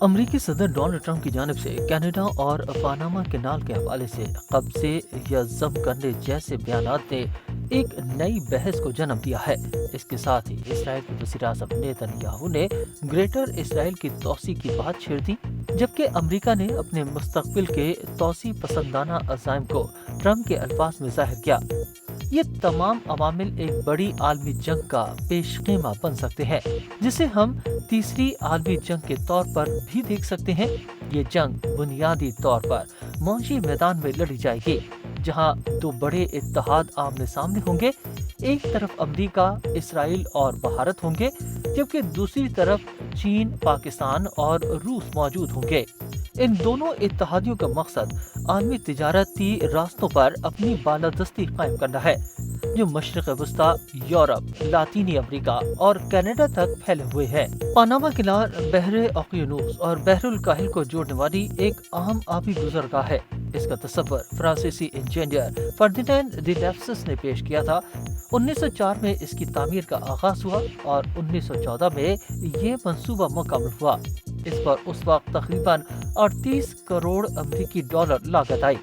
अमरीकी सदर Donald Trump की जानिब से कनाडा और पानामा कैनाल के हवाले से कब्जे या जब्त करने जैसे बयानात ने एक नई बहस को जन्म दिया है। इसके साथ ही इसराइल के वज़ीर-ए-आज़म नेतन्याहू ने ग्रेटर इसराइल की तोसी की बात छेड़ दी, जबकि अमरीका ने अपने मुस्तकबिल के तोसी पसंदाना अज़ाइम को ट्रंप के अल्फाज में जाहिर किया। ये तमाम अवामिल एक बड़ी आलमी जंग का पेशखेमा बन सकते हैं, जिसे हम तीसरी आलमी जंग के तौर पर भी देख सकते हैं। ये जंग बुनियादी तौर पर मौजी मैदान में लड़ी जाएगी, जहां दो बड़े इत्तेहाद आमने सामने होंगे। एक तरफ अमरीका, इसराइल और भारत होंगे, जबकि दूसरी तरफ चीन, पाकिस्तान और रूस मौजूद होंगे। इन दोनों इत्तेहादियों का मकसद आलमी तिजारती रास्तों पर अपनी बालादस्ती कायम करना है, जो मशरिक़ वस्ता, यूरोप, लातीनी अमरीका और कनाडा तक फैले हुए है। पानामा कैनाल बहरे ओकियानूस और बहरुल काहिल को जोड़ने वाली एक अहम आबी गुज़रगाह है। इसका तस्वर फ्रांसीसी इंजीनियर फर्डिनेंड डी लेप्सिस ने पेश किया था। 1904 में इसकी तामीर का आगाज हुआ और 1914 में ये मंसूबा मुकम्मल हुआ। इस पर उस वक्त तकरीबन 38 करोड़ अमेरिकी डॉलर लागत आई,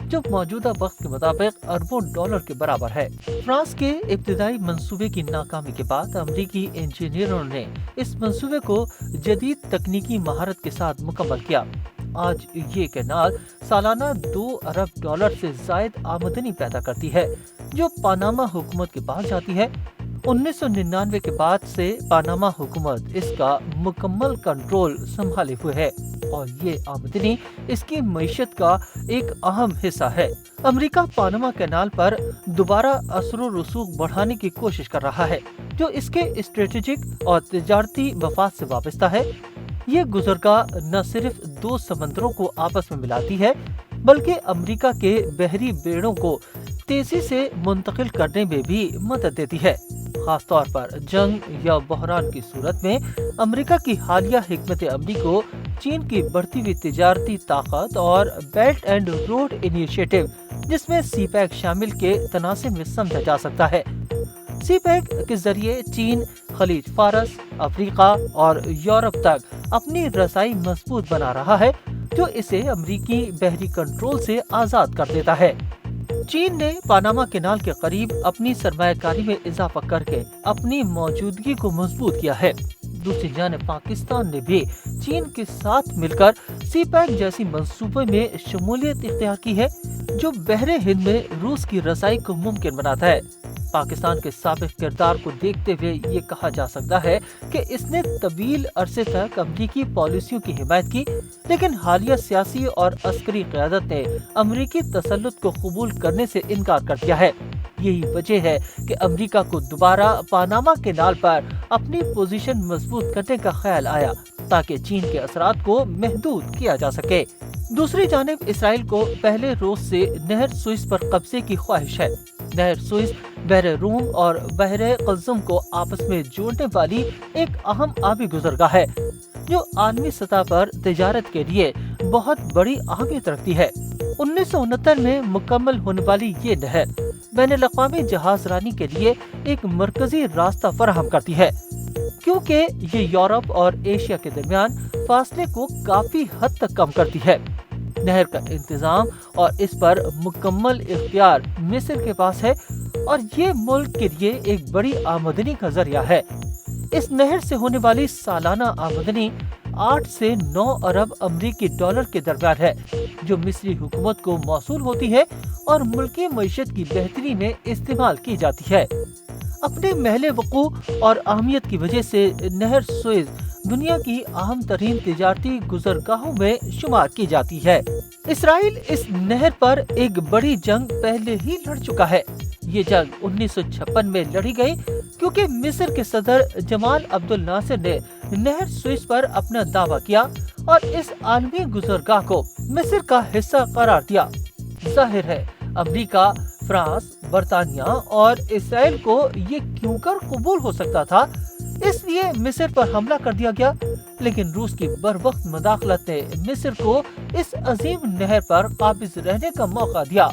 जो मौजूदा वक्त के मुताबिक अरबों डॉलर के बराबर है। फ्रांस के इब्तिदाई मंसूबे की नाकामी के बाद अमेरिकी इंजीनियरों ने इस मंसूबे को जदीद तकनीकी महारत के साथ मुकम्मल किया। आज ये कैनाल सालाना 2 अरब डॉलर से जायद आमदनी पैदा करती है, जो पानामा हुकूमत के पास जाती है। 1999 के बाद से पानामा हुकूमत इसका मुकम्मल कंट्रोल संभाले हुए है और ये आमदनी इसकी मईशत का एक अहम हिस्सा है। अमेरिका पानामा कैनाल पर दोबारा असर व रसूख बढ़ाने की कोशिश कर रहा है, जो इसके स्ट्रेटेजिक और तिजारती मफाद से वाबस्ता है। ये गुज़रगाह न सिर्फ दो समंदरों को आपस में मिलाती है, बल्कि अमेरिका के बहरी बेड़ों को तेजी से मुंतकिल करने में भी मदद देती है। खास तौर पर जंग या बहरान की सूरत में अमेरिका की हालिया हिकमत अमली को चीन की बढ़ती हुई तिजारती ताकत और बेल्ट एंड रोड इनिशिएटिव, जिसमें सीपैक शामिल के तनासिब में समझा जा सकता है। सीपैक के जरिए चीन खलीज फारस, अफ्रीका और यूरोप तक अपनी रसाई मजबूत बना रहा है, जो इसे अमरीकी बहरी कंट्रोल से आजाद कर देता है। चीन ने पानामा कैनाल के करीब अपनी सरमायाकारी में इजाफा करके अपनी मौजूदगी को मजबूत किया है। दूसरी जानिब पाकिस्तान ने भी चीन के साथ मिलकर सीपैक जैसी मंसूबे में शमूलियत इख्तियार की है, जो बहरे हिंद में रूस की रसाई को मुमकिन बनाता है। पाकिस्तान के साबिक किरदार को देखते हुए ये कहा जा सकता है कि इसने तवील अरसे तक अमरीकी पॉलिसियों की हिमायत की, लेकिन हालिया सियासी और अस्करी क़यादत ने अमरीकी तसल्लुत को कबूल करने से इनकार कर दिया है। यही वजह है कि अमरीका को दोबारा पानामा कैनाल पर अपनी पोजीशन मजबूत करने का ख्याल आया, ताकि चीन के असरात को महदूद किया जा सके। दूसरी जानिब इसराइल को पहले रोज से नहर सुइस पर कब्जे की ख्वाहिश है। नहर सुइस बहरे रूम और बहरे कल्जुम को आपस में जोड़ने वाली एक अहम आबी गुज़रगाह है, जो आलमी सतह पर तिजारत के लिए बहुत बड़ी अहमियत रखती है। 1969 में मुकम्मल होने वाली ये नहर बैनुल-अक़वामी जहाज रानी के लिए एक मरकजी रास्ता फराहम करती है, क्योंकि ये यूरोप और एशिया के दरमियान फासले को काफी हद तक कम करती है। नहर का इंतजाम और इस पर मुकम्मल इख्तियार मिस्र के पास है और ये मुल्क के लिए एक बड़ी आमदनी का जरिया है। इस नहर से होने वाली सालाना आमदनी 8 से 9 अरब अमरीकी डॉलर के दरमियान है, जो मिस्री हुकूमत को मौसूल होती है और मुल्की मईशत की बेहतरी में इस्तेमाल की जाती है। अपने महले वकू और अहमियत की वजह से नहर सुएज दुनिया की अहम तरीन तिजारती गुज़रगाहों में शुमार की जाती है। इसराइल इस नहर पर एक बड़ी जंग पहले ही लड़ चुका है। ये जंग 1956 में लड़ी गई, क्योंकि मिस्र के सदर जमाल अब्दुल नासिर ने नहर सुएज पर अपना दावा किया और इस आलमी गुज़रगाह को मिस्र का हिस्सा करार दिया। जाहिर है अमेरिका, फ्रांस, बरतानिया और इसराइल को ये क्यों कर कबूल हो सकता था, इसलिए मिस्र पर हमला कर दिया गया। لیکن روس کی بروقت مداخلت نے مصر کو اس عظیم نہر پر قابض رہنے کا موقع دیا،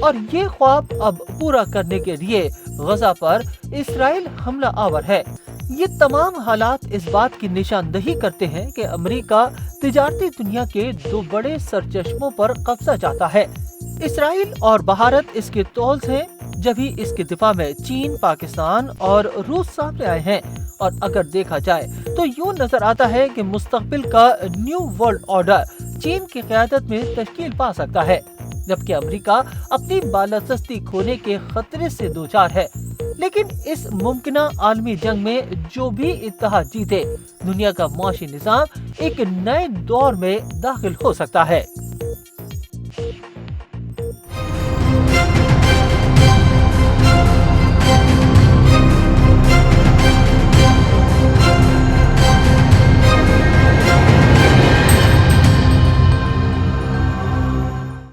اور یہ خواب اب پورا کرنے کے لیے غزہ پر اسرائیل حملہ آور ہے۔ یہ تمام حالات اس بات کی نشاندہی کرتے ہیں کہ امریکہ تجارتی دنیا کے دو بڑے سرچشموں پر قبضہ چاہتا ہے۔ اسرائیل اور بھارت اس کے طولز ہیں، جبھی اس کے دفاع میں چین، پاکستان اور روس سامنے آئے ہیں۔ اور اگر دیکھا جائے تو یوں نظر آتا ہے کہ مستقبل کا نیو ورلڈ آرڈر چین کی قیادت میں تشکیل پا سکتا ہے، جبکہ امریکہ اپنی بالادستی کھونے کے خطرے سے دوچار ہے۔ لیکن اس ممکنہ عالمی جنگ میں جو بھی اتحاد جیتے، دنیا کا معاشی نظام ایک نئے دور میں داخل ہو سکتا ہے۔